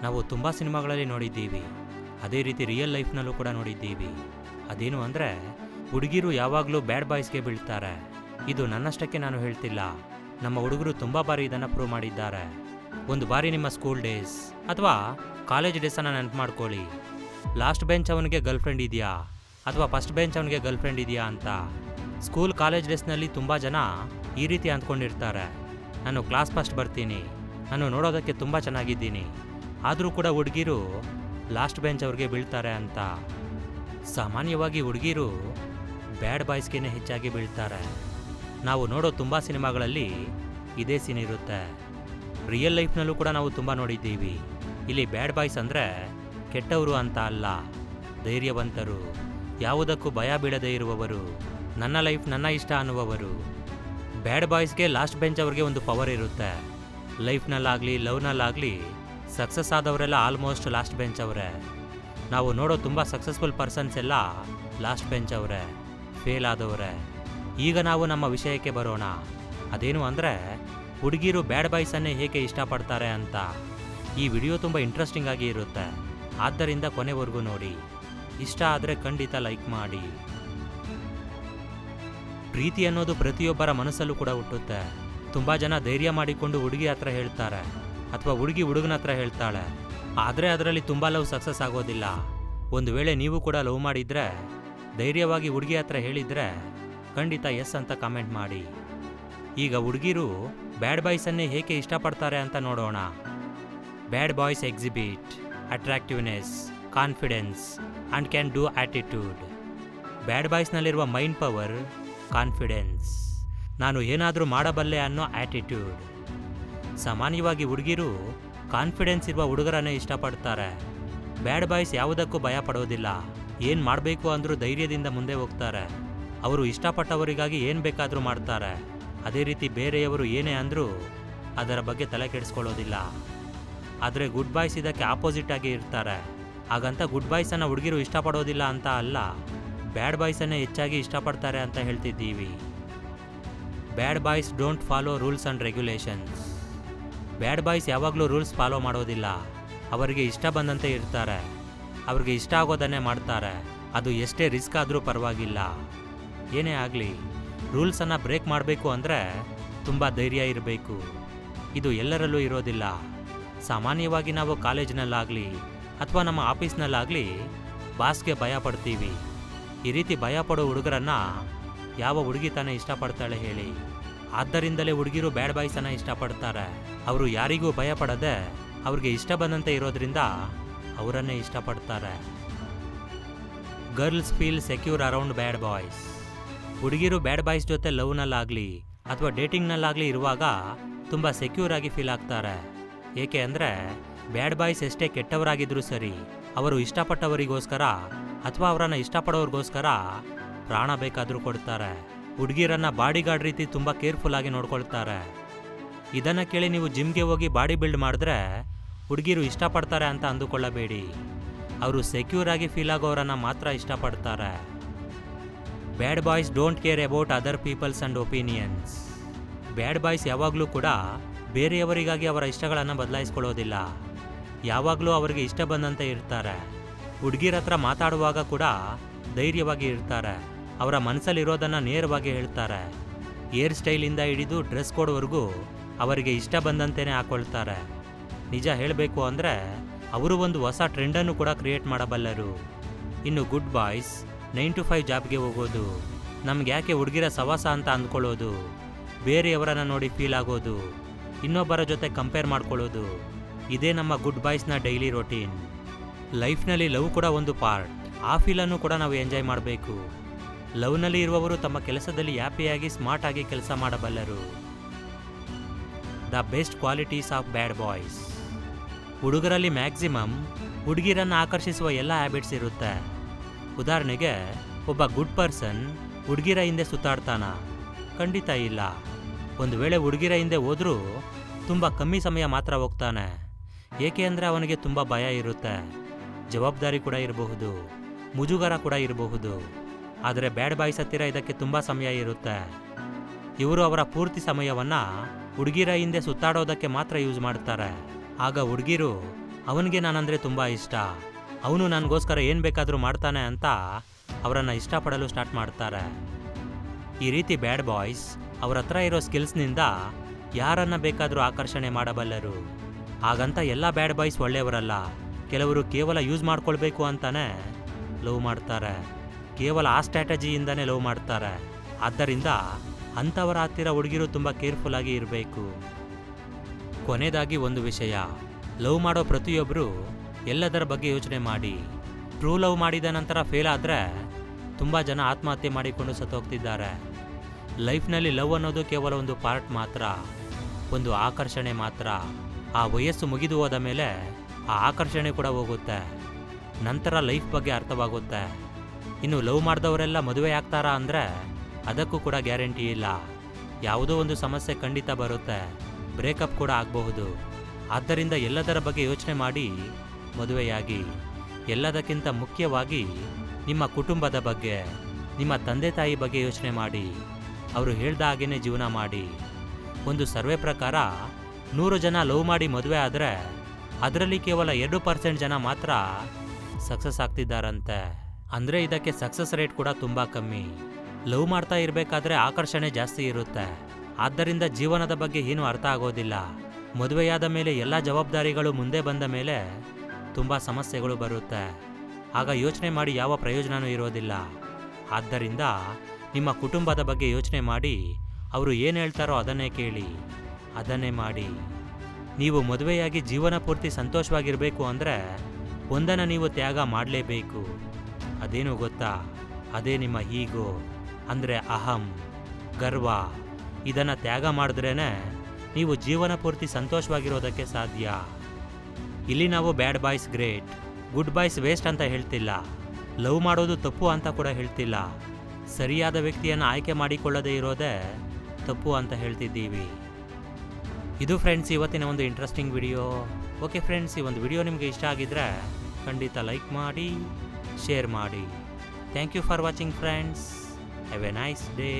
ನಾವು ತುಂಬ ಸಿನಿಮಾಗಳಲ್ಲಿ ನೋಡಿದ್ದೀವಿ. ಅದೇ ರೀತಿ ರಿಯಲ್ ಲೈಫ್ನಲ್ಲೂ ಕೂಡ ನೋಡಿದ್ದೀವಿ. ಅದೇನು ಅಂದರೆ ಹುಡುಗಿರು ಯಾವಾಗಲೂ ಬ್ಯಾಡ್ ಬಾಯ್ಸ್ಗೆ ಬೀಳ್ತಾರೆ. ಇದು ನನ್ನಷ್ಟಕ್ಕೆ ನಾನು ಹೇಳ್ತಿಲ್ಲ, ನಮ್ಮ ಹುಡುಗರು ತುಂಬ ಬಾರಿ ಇದನ್ನು ಪ್ರೂವ್ ಮಾಡಿದ್ದಾರೆ. ಒಂದು ಬಾರಿ ನಿಮ್ಮ ಸ್ಕೂಲ್ ಡೇಸ್ ಅಥವಾ ಕಾಲೇಜ್ ಡೇಸನ್ನು ನೆನಪು ಮಾಡ್ಕೊಳ್ಳಿ. ಲಾಸ್ಟ್ ಬೆಂಚ್ ಅವನಿಗೆ ಗರ್ಲ್ ಫ್ರೆಂಡ್ ಇದೆಯಾ ಅಥವಾ ಫಸ್ಟ್ ಬೆಂಚ್ ಅವನಿಗೆ ಗರ್ಲ್ ಫ್ರೆಂಡ್ ಇದೆಯಾ ಅಂತ. ಸ್ಕೂಲ್ ಕಾಲೇಜ್ ಡೇಸ್ನಲ್ಲಿ ತುಂಬ ಜನ ಈ ರೀತಿ ಅಂದ್ಕೊಂಡಿರ್ತಾರೆ, ನಾನು ಕ್ಲಾಸ್ ಫಸ್ಟ್ ಬರ್ತೀನಿ, ನಾನು ನೋಡೋದಕ್ಕೆ ತುಂಬ ಚೆನ್ನಾಗಿದ್ದೀನಿ, ಆದರೂ ಕೂಡ ಹುಡುಗಿರು ಲಾಸ್ಟ್ ಬೆಂಚ್ ಅವ್ರಿಗೆ ಬೀಳ್ತಾರೆ ಅಂತ. ಸಾಮಾನ್ಯವಾಗಿ ಹುಡುಗಿರು ಬ್ಯಾಡ್ ಬಾಯ್ಸ್ಗೆ ಹೆಚ್ಚಾಗಿ ಬೀಳ್ತಾರೆ. ನಾವು ನೋಡೋ ತುಂಬ ಸಿನಿಮಾಗಳಲ್ಲಿ ಇದೇ ಸೀನ್ ಇರುತ್ತೆ. ರಿಯಲ್ ಲೈಫ್ನಲ್ಲೂ ಕೂಡ ನಾವು ತುಂಬ ನೋಡಿದ್ದೀವಿ. ಇಲ್ಲಿ ಬ್ಯಾಡ್ ಬಾಯ್ಸ್ ಅಂದರೆ ಕೆಟ್ಟವರು ಅಂತ ಅಲ್ಲ, ಧೈರ್ಯವಂತರು, ಯಾವುದಕ್ಕೂ ಭಯ ಬೀಳದೇ ಇರುವವರು, ನನ್ನ ಲೈಫ್ ನನ್ನ ಇಷ್ಟ ಅನ್ನುವವರು. ಬ್ಯಾಡ್ ಬಾಯ್ಸ್ಗೆ ಲಾಸ್ಟ್ ಬೆಂಚ್ ಅವ್ರಿಗೆ ಒಂದು ಪವರ್ ಇರುತ್ತೆ. ಲೈಫ್ನಲ್ಲಾಗಲಿ ಲವ್ನಲ್ಲಾಗಲಿ ಸಕ್ಸಸ್ ಆದವರೆಲ್ಲ ಆಲ್ಮೋಸ್ಟ್ ಲಾಸ್ಟ್ ಬೆಂಚ್ ಅವರೇ. ನಾವು ನೋಡೋ ತುಂಬ ಸಕ್ಸಸ್ಫುಲ್ ಪರ್ಸನ್ಸ್ ಎಲ್ಲ ಲಾಸ್ಟ್ ಬೆಂಚ್ ಅವರೇ, ಫೇಲ್ ಆದವರೇ. ಈಗ ನಾವು ನಮ್ಮ ವಿಷಯಕ್ಕೆ ಬರೋಣ. ಅದೇನು ಅಂದರೆ ಹುಡುಗಿರು ಬ್ಯಾಡ್ ಬಾಯ್ಸನ್ನೇ ಹೇಗೆ ಇಷ್ಟಪಡ್ತಾರೆ ಅಂತ. ಈ ವಿಡಿಯೋ ತುಂಬ ಇಂಟ್ರೆಸ್ಟಿಂಗ್ ಆಗಿ ಇರುತ್ತೆ, ಆದ್ದರಿಂದ ಕೊನೆವರೆಗೂ ನೋಡಿ. ಇಷ್ಟ ಆದರೆ ಖಂಡಿತ ಲೈಕ್ ಮಾಡಿ. ಪ್ರೀತಿ ಅನ್ನೋದು ಪ್ರತಿಯೊಬ್ಬರ ಮನಸ್ಸಲ್ಲೂ ಕೂಡ ಹುಟ್ಟುತ್ತೆ. ತುಂಬ ಜನ ಧೈರ್ಯ ಮಾಡಿಕೊಂಡು ಹುಡುಗಿ ಹತ್ರ ಹೇಳ್ತಾರೆ ಅಥವಾ ಹುಡುಗಿ ಹುಡುಗನ ಹತ್ರ ಹೇಳ್ತಾಳೆ, ಆದರೆ ಅದರಲ್ಲಿ ತುಂಬ ಲವ್ ಸಕ್ಸಸ್ ಆಗೋದಿಲ್ಲ. ಒಂದು ವೇಳೆ ನೀವು ಕೂಡ ಲವ್ ಮಾಡಿದರೆ ಧೈರ್ಯವಾಗಿ ಹುಡುಗಿ ಹತ್ರ ಹೇಳಿದರೆ ಖಂಡಿತ ಎಸ್ ಅಂತ ಕಾಮೆಂಟ್ ಮಾಡಿ. ಈಗ ಹುಡುಗಿರು ಬ್ಯಾಡ್ ಬಾಯ್ಸನ್ನೇ ಹೇಗೆ ಇಷ್ಟಪಡ್ತಾರೆ ಅಂತ ನೋಡೋಣ. Bad boys exhibit attractiveness, confidence and can do attitude. Bad ಬಾಯ್ಸ್ನಲ್ಲಿರುವ ಮೈಂಡ್ ಪವರ್ ಕಾನ್ಫಿಡೆನ್ಸ್, ನಾನು ಏನಾದರೂ ಮಾಡಬಲ್ಲೆ ಅನ್ನೋ ಆಟಿಟ್ಯೂಡ್. ಸಾಮಾನ್ಯವಾಗಿ ಹುಡುಗಿರು ಕಾನ್ಫಿಡೆನ್ಸ್ ಇರುವ ಹುಡುಗರನ್ನೇ ಇಷ್ಟಪಡ್ತಾರೆ. ಬ್ಯಾಡ್ ಬಾಯ್ಸ್ ಯಾವುದಕ್ಕೂ ಭಯ ಪಡೋದಿಲ್ಲ, ಏನು ಮಾಡಬೇಕು ಅಂದರೂ ಧೈರ್ಯದಿಂದ ಮುಂದೆ ಹೋಗ್ತಾರೆ. ಅವರು ಇಷ್ಟಪಟ್ಟವರಿಗಾಗಿ ಏನು ಬೇಕಾದರೂ ಮಾಡ್ತಾರೆ. ಅದೇ ರೀತಿ ಬೇರೆಯವರು ಏನೇ ಅಂದರೂ ಅದರ ಬಗ್ಗೆ ತಲೆ ಕೆಡಿಸ್ಕೊಳ್ಳೋದಿಲ್ಲ. ಆದರೆ ಗುಡ್ ಬಾಯ್ಸ್ ಇದಕ್ಕೆ ಆಪೋಸಿಟ್ ಆಗಿ ಇರ್ತಾರೆ. ಹಾಗಂತ ಗುಡ್ ಬಾಯ್ಸನ್ನು ಹುಡುಗಿರು ಇಷ್ಟಪಡೋದಿಲ್ಲ ಅಂತ ಅಲ್ಲ, ಬ್ಯಾಡ್ ಬಾಯ್ಸನ್ನೇ ಹೆಚ್ಚಾಗಿ ಇಷ್ಟಪಡ್ತಾರೆ ಅಂತ ಹೇಳ್ತಿದ್ದೀವಿ. Bad boys don't follow rules and regulations. Bad boys ಯಾವಾಗಲೂ ರೂಲ್ಸ್ ಫಾಲೋ ಮಾಡೋದಿಲ್ಲ. ಅವರಿಗೆ ಇಷ್ಟ ಬಂದಂತೆ ಇರ್ತಾರೆ, ಅವ್ರಿಗೆ ಇಷ್ಟ ಆಗೋದನ್ನೇ ಮಾಡ್ತಾರೆ. ಅದು ಎಷ್ಟೇ ರಿಸ್ಕ್ ಆದರೂ ಪರವಾಗಿಲ್ಲ. ಏನೇ ಆಗಲಿ ರೂಲ್ಸನ್ನು ಬ್ರೇಕ್ ಮಾಡಬೇಕು ಅಂದರೆ ತುಂಬ ಧೈರ್ಯ ಇರಬೇಕು. ಇದು ಎಲ್ಲರಲ್ಲೂ ಇರೋದಿಲ್ಲ. ಸಾಮಾನ್ಯವಾಗಿ ನಾವು ಕಾಲೇಜಿನಲ್ಲಾಗಲಿ ಅಥವಾ ನಮ್ಮ ಆಫೀಸ್ನಲ್ಲಾಗಲಿ ಬಾಸ್ಗೆ ಭಯ ಪಡ್ತೀವಿ. ಈ ರೀತಿ ಭಯ ಪಡೋ ಹುಡುಗರನ್ನು ಯಾವ ಹುಡುಗಿ ತಾನೇ ಇಷ್ಟಪಡ್ತಾಳೆ ಹೇಳಿ? ಆದ್ದರಿಂದಲೇ ಹುಡುಗಿರು ಬ್ಯಾಡ್ ಬಾಯ್ಸನ್ನು ಇಷ್ಟಪಡ್ತಾರೆ. ಅವರು ಯಾರಿಗೂ ಭಯ ಪಡದೆ ಅವ್ರಿಗೆ ಇಷ್ಟ ಬಂದಂತೆ ಇರೋದ್ರಿಂದ ಅವರನ್ನೇ ಇಷ್ಟಪಡ್ತಾರೆ. ಗರ್ಲ್ಸ್ ಫೀಲ್ ಸೆಕ್ಯೂರ್ ಅರೌಂಡ್ ಬ್ಯಾಡ್ ಬಾಯ್ಸ್. ಹುಡುಗಿರು ಬ್ಯಾಡ್ ಬಾಯ್ಸ್ ಜೊತೆ ಲವ್ನಲ್ಲಾಗಲಿ ಅಥವಾ ಡೇಟಿಂಗ್ನಲ್ಲಾಗಲಿ ಇರುವಾಗ ತುಂಬ ಸೆಕ್ಯೂರ್ ಆಗಿ ಫೀಲ್ ಆಗ್ತಾರೆ. ಏಕೆ ಅಂದರೆ ಬ್ಯಾಡ್ ಬಾಯ್ಸ್ ಎಷ್ಟೇ ಕೆಟ್ಟವರಾಗಿದ್ರೂ ಸರಿ, ಅವರು ಇಷ್ಟಪಟ್ಟವರಿಗೋಸ್ಕರ ಅಥವಾ ಅವರನ್ನು ಇಷ್ಟಪಡೋರಿಗೋಸ್ಕರ ಪ್ರಾಣ ಬೇಕಾದರೂ ಕೊಡ್ತಾರೆ. ಹುಡುಗಿರನ್ನು ಬಾಡಿಗಾರ್ಡ್ ರೀತಿ ತುಂಬ ಕೇರ್ಫುಲ್ ಆಗಿ ನೋಡ್ಕೊಳ್ತಾರೆ. ಇದನ್ನು ಕೇಳಿ ನೀವು ಜಿಮ್ಗೆ ಹೋಗಿ ಬಾಡಿ ಬಿಲ್ಡ್ ಮಾಡಿದ್ರೆ ಹುಡುಗಿರು ಇಷ್ಟಪಡ್ತಾರೆ ಅಂತ ಅಂದುಕೊಳ್ಳಬೇಡಿ. ಅವರು ಸೆಕ್ಯೂರ್ ಆಗಿ ಫೀಲ್ ಆಗೋರನ್ನು ಮಾತ್ರ ಇಷ್ಟಪಡ್ತಾರೆ. Bad boys don't care about other peoples and opinions. Bad boys ಯಾವಾಗಲೂ ಕೂಡ ಬೇರೆಯವರಿಗಾಗಿ ಅವರ ಇಷ್ಟಗಳನ್ನು ಬದಲಾಯಿಸ್ಕೊಳ್ಳೋದಿಲ್ಲ. ಯಾವಾಗಲೂ ಅವರಿಗೆ ಇಷ್ಟ ಬಂದಂತೆ ಇರ್ತಾರೆ. ಹುಡುಗಿರ ಹತ್ರ ಮಾತಾಡುವಾಗ ಕೂಡ ಧೈರ್ಯವಾಗಿ ಇರ್ತಾರೆ. ಅವರ ಮನಸ್ಸಲ್ಲಿರೋದನ್ನು ನೇರವಾಗಿ ಹೇಳ್ತಾರೆ. ಹೇರ್ ಸ್ಟೈಲಿಂದ ಹಿಡಿದು ಡ್ರೆಸ್ ಕೋಡ್ವರೆಗೂ ಅವರಿಗೆ ಇಷ್ಟ ಬಂದಂತೆಯೇ ಹಾಕೊಳ್ತಾರೆ. ನಿಜ ಹೇಳಬೇಕು ಅಂದರೆ ಅವರು ಒಂದು ಹೊಸ ಟ್ರೆಂಡನ್ನು ಕೂಡ ಕ್ರಿಯೇಟ್ ಮಾಡಬಲ್ಲರು. ಇನ್ನು ಗುಡ್ ಬಾಯ್ಸ್ 9 to 5 ಜಾಬ್ಗೆ ಹೋಗೋದು, ನಮ್ಗೆ ಯಾಕೆ ಹುಡುಗಿರ ಸವಾಸ ಅಂತ ಅಂದ್ಕೊಳ್ಳೋದು, ಬೇರೆಯವರನ್ನು ನೋಡಿ ಫೀಲ್ ಆಗೋದು, ಇನ್ನೊಬ್ಬರ ಜೊತೆ ಕಂಪೇರ್ ಮಾಡ್ಕೊಳ್ಳೋದು, ಇದೇ ನಮ್ಮ ಗುಡ್ ಬಾಯ್ಸ್ನ ಡೈಲಿ ರೊಟೀನ್. ಲೈಫ್ನಲ್ಲಿ ಲವ್ ಕೂಡ ಒಂದು ಪಾರ್ಟ್. ಆ ಫೀಲನ್ನು ಕೂಡ ನಾವು ಎಂಜಾಯ್ ಮಾಡಬೇಕು. ಲವ್ನಲ್ಲಿ ಇರುವವರು ತಮ್ಮ ಕೆಲಸದಲ್ಲಿ ಹ್ಯಾಪಿಯಾಗಿ ಸ್ಮಾರ್ಟ್ ಆಗಿ ಕೆಲಸ ಮಾಡಬಲ್ಲರು. The best qualities of bad boys. ಹುಡುಗರಲ್ಲಿ ಮ್ಯಾಕ್ಸಿಮಮ್ ಹುಡುಗಿರನ್ನು ಆಕರ್ಷಿಸುವ ಎಲ್ಲ ಹ್ಯಾಬಿಟ್ಸ್ ಇರುತ್ತೆ. ಉದಾಹರಣೆಗೆ ಒಬ್ಬ ಗುಡ್ ಪರ್ಸನ್ ಹುಡುಗಿರ ಹಿಂದೆ ಸುತ್ತಾಡ್ತಾನ? ಖಂಡಿತ ಇಲ್ಲ. ಒಂದು ವೇಳೆ ಹುಡುಗಿರ ಹಿಂದೆ ಹೋದರೂ ತುಂಬ ಕಮ್ಮಿ ಸಮಯ ಮಾತ್ರ ಹೋಗ್ತಾನೆ. ಏಕೆ ಅಂದರೆ ಅವನಿಗೆ ತುಂಬ ಭಯ ಇರುತ್ತೆ, ಜವಾಬ್ದಾರಿ ಕೂಡ ಇರಬಹುದು, ಮುಜುಗರ ಕೂಡ ಇರಬಹುದು. ಆದರೆ ಬ್ಯಾಡ್ ಬಾಯ್ಸ್ ಹತ್ತಿರ ಇದಕ್ಕೆ ತುಂಬ ಸಮಯ ಇರುತ್ತೆ. ಇವರು ಅವರ ಪೂರ್ತಿ ಸಮಯವನ್ನು ಹುಡುಗಿರ ಹಿಂದೆ ಸುತ್ತಾಡೋದಕ್ಕೆ ಮಾತ್ರ ಯೂಸ್ ಮಾಡ್ತಾರೆ. ಆಗ ಹುಡುಗಿರು ಅವನಿಗೆ ನಾನಂದರೆ ತುಂಬ ಇಷ್ಟ, ಅವನು ನನಗೋಸ್ಕರ ಏನು ಬೇಕಾದರೂ ಮಾಡ್ತಾನೆ ಅಂತ ಅವರನ್ನು ಇಷ್ಟಪಡಲು ಸ್ಟಾರ್ಟ್ ಮಾಡ್ತಾರೆ. ಈ ರೀತಿ ಬ್ಯಾಡ್ ಬಾಯ್ಸ್ ಅವ್ರ ಹತ್ರ ಇರೋ ಸ್ಕಿಲ್ಸ್ನಿಂದ ಯಾರನ್ನ ಬೇಕಾದರೂ ಆಕರ್ಷಣೆ ಮಾಡಬಲ್ಲರು. ಹಾಗಂತ ಎಲ್ಲ ಬ್ಯಾಡ್ ಬಾಯ್ಸ್ ಒಳ್ಳೆಯವರಲ್ಲ. ಕೆಲವರು ಕೇವಲ ಯೂಸ್ ಮಾಡ್ಕೊಳ್ಬೇಕು ಅಂತಾನೆ ಲವ್ ಮಾಡ್ತಾರೆ, ಕೇವಲ ಆ ಸ್ಟ್ರಾಟಜಿಯಿಂದನೇ ಲವ್ ಮಾಡ್ತಾರೆ. ಆದ್ದರಿಂದ ಅಂಥವರ ಹತ್ತಿರ ಹುಡುಗಿರು ತುಂಬ ಕೇರ್ಫುಲ್ ಆಗಿ ಇರಬೇಕು. ಕೊನೆಯದಾಗಿ ಒಂದು ವಿಷಯ, ಲವ್ ಮಾಡೋ ಪ್ರತಿಯೊಬ್ಬರು ಎಲ್ಲದರ ಬಗ್ಗೆ ಯೋಚನೆ ಮಾಡಿ. ಟ್ರೂ ಲವ್ ಮಾಡಿದ ನಂತರ ಫೇಲ್ ಆದರೆ ತುಂಬ ಜನ ಆತ್ಮಹತ್ಯೆ ಮಾಡಿಕೊಂಡು ಸತ್ತೋಗ್ತಿದ್ದಾರೆ. ಲೈಫ್ನಲ್ಲಿ ಲವ್ ಅನ್ನೋದು ಕೇವಲ ಒಂದು ಪಾರ್ಟ್ ಮಾತ್ರ, ಒಂದು ಆಕರ್ಷಣೆ ಮಾತ್ರ. ಆ ವಯಸ್ಸು ಮುಗಿದು ಹೋದ ಮೇಲೆ ಆ ಆಕರ್ಷಣೆ ಕೂಡ ಹೋಗುತ್ತೆ, ನಂತರ ಲೈಫ್ ಬಗ್ಗೆ ಅರ್ಥವಾಗುತ್ತೆ. ಇನ್ನು ಲವ್ ಮಾಡಿದವರೆಲ್ಲ ಮದುವೆ ಆಗ್ತಾರಾ ಅಂದರೆ ಅದಕ್ಕೂ ಕೂಡ ಗ್ಯಾರಂಟಿ ಇಲ್ಲ. ಯಾವುದೋ ಒಂದು ಸಮಸ್ಯೆ ಖಂಡಿತ ಬರುತ್ತೆ, ಬ್ರೇಕಪ್ ಕೂಡ ಆಗಬಹುದು. ಆದ್ದರಿಂದ ಎಲ್ಲದರ ಬಗ್ಗೆ ಯೋಚನೆ ಮಾಡಿ ಮದುವೆಯಾಗಿ. ಎಲ್ಲದಕ್ಕಿಂತ ಮುಖ್ಯವಾಗಿ ನಿಮ್ಮ ಕುಟುಂಬದ ಬಗ್ಗೆ, ನಿಮ್ಮ ತಂದೆ ತಾಯಿ ಬಗ್ಗೆ ಯೋಚನೆ ಮಾಡಿ. ಅವರು ಹೇಳ್ದ ಹಾಗೇನೆ ಜೀವನ ಮಾಡಿ. ಒಂದು ಸರ್ವೆ ಪ್ರಕಾರ 100 ಜನ ಲವ್ ಮಾಡಿ ಮದುವೆ ಆದರೆ ಅದರಲ್ಲಿ ಕೇವಲ 2% ಜನ ಮಾತ್ರ ಸಕ್ಸಸ್ ಆಗ್ತಿದ್ದಾರಂತೆ. ಅಂದರೆ ಇದಕ್ಕೆ ಸಕ್ಸಸ್ ರೇಟ್ ಕೂಡ ತುಂಬ ಕಮ್ಮಿ. ಲವ್ ಮಾಡ್ತಾ ಇರಬೇಕಾದ್ರೆ ಆಕರ್ಷಣೆ ಜಾಸ್ತಿ ಇರುತ್ತೆ, ಆದ್ದರಿಂದ ಜೀವನದ ಬಗ್ಗೆ ಏನೂ ಅರ್ಥ ಆಗೋದಿಲ್ಲ. ಮದುವೆಯಾದ ಮೇಲೆ ಎಲ್ಲ ಜವಾಬ್ದಾರಿಗಳು ಮುಂದೆ ಬಂದ ಮೇಲೆ ತುಂಬ ಸಮಸ್ಯೆಗಳು ಬರುತ್ತೆ. ಆಗ ಯೋಚನೆ ಮಾಡಿ ಯಾವ ಪ್ರಯೋಜನವೂ ಇರೋದಿಲ್ಲ. ಆದ್ದರಿಂದ ನಿಮ್ಮ ಕುಟುಂಬದ ಬಗ್ಗೆ ಯೋಚನೆ ಮಾಡಿ, ಅವರು ಏನು ಹೇಳ್ತಾರೋ ಅದನ್ನೇ ಕೇಳಿ, ಅದನ್ನೇ ಮಾಡಿ. ನೀವು ಮದುವೆಯಾಗಿ ಜೀವನ ಪೂರ್ತಿ ಸಂತೋಷವಾಗಿರಬೇಕು ಅಂದರೆ ಒಂದನ್ನು ನೀವು ತ್ಯಾಗ ಮಾಡಲೇಬೇಕು. ಅದೇನು ಗೊತ್ತಾ? ಅದೇ ನಿಮ್ಮ ಈಗೋ, ಅಂದರೆ ಅಹಂ, ಗರ್ವ. ಇದನ್ನು ತ್ಯಾಗ ಮಾಡಿದ್ರೇ ನೀವು ಜೀವನ ಪೂರ್ತಿ ಸಂತೋಷವಾಗಿರೋದಕ್ಕೆ ಸಾಧ್ಯ. ಇಲ್ಲಿ ನಾವು ಬ್ಯಾಡ್ boys great, good boys waste ಅಂತ ಹೇಳ್ತಿಲ್ಲ, ಲವ್ ಮಾಡೋದು ತಪ್ಪು ಅಂತ ಕೂಡ ಹೇಳ್ತಿಲ್ಲ. ಸರಿಯಾದ ವ್ಯಕ್ತಿಯನ್ನು ಆಯ್ಕೆ ಮಾಡಿಕೊಳ್ಳದೇ ಇರೋದೇ ತಪ್ಪು ಅಂತ ಹೇಳ್ತಿದ್ದೀವಿ. ಇದು ಫ್ರೆಂಡ್ಸ್ ಇವತ್ತಿನ ಒಂದು ಇಂಟ್ರೆಸ್ಟಿಂಗ್ ವಿಡಿಯೋ. ಓಕೆ ಫ್ರೆಂಡ್ಸ್, ಈ ಒಂದು ವಿಡಿಯೋ ನಿಮಗೆ ಇಷ್ಟ ಆಗಿದ್ರೆ ಖಂಡಿತ ಲೈಕ್ ಮಾಡಿ, ಶೇರ್ ಮಾಡಿ. Thank you for watching friends. Have a nice day.